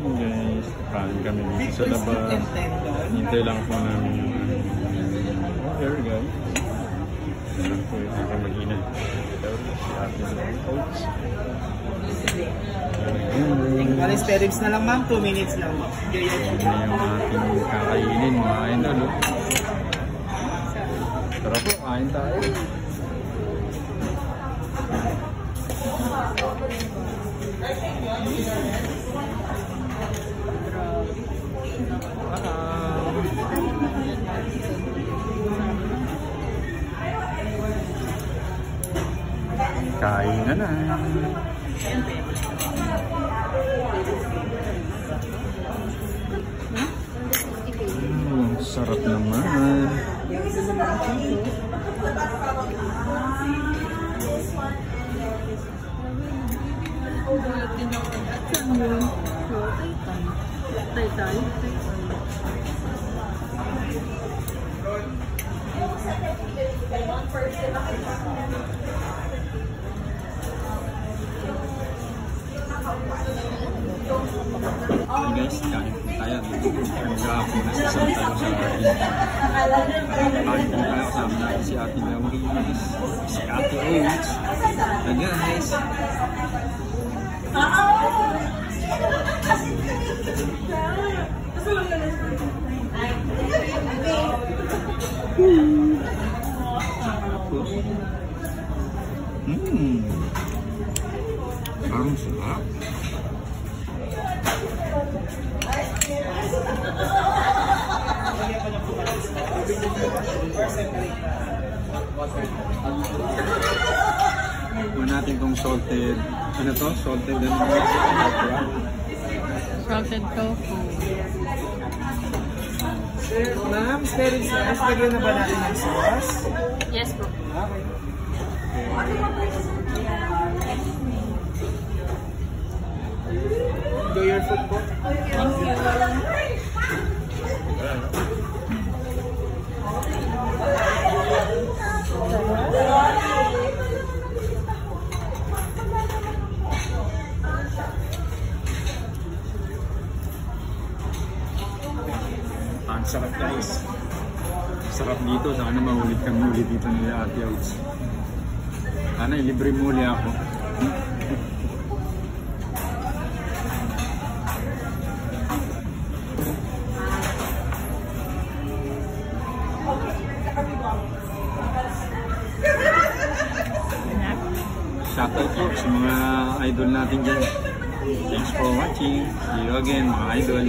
Guys, kain kami dito sa labas. Hintay lang po namin yung order, guys. Alam ko yung ako mag-inay. Si Ate Oats. Alis peribs na lang ma'am, 2 minutes lang. Yan yung ating kakainin, mga idol. Tara po, kain tayo. Kain na. Sarap naman. Hey guys, kain tayo. Maghapon na sasama tayo sa atin. Kain tayo kasama natin si Ate Lauris, si Ate Oats. And guys, parang sarap. Kuha natin itong salted, ano to? Salted and salted tofu. Ma'am, lagyan na ba natin ng sauce? Yes po. Okay. Enjoy your food po. Thank you. Ang sarap guys. Sarap dito. Sana maulit kami ulit dito nila Ate Oats. Sana ilibre mo ulit ako. Shoutout po sa mga idol natin dyan. Thanks for watching. See you again mga idol.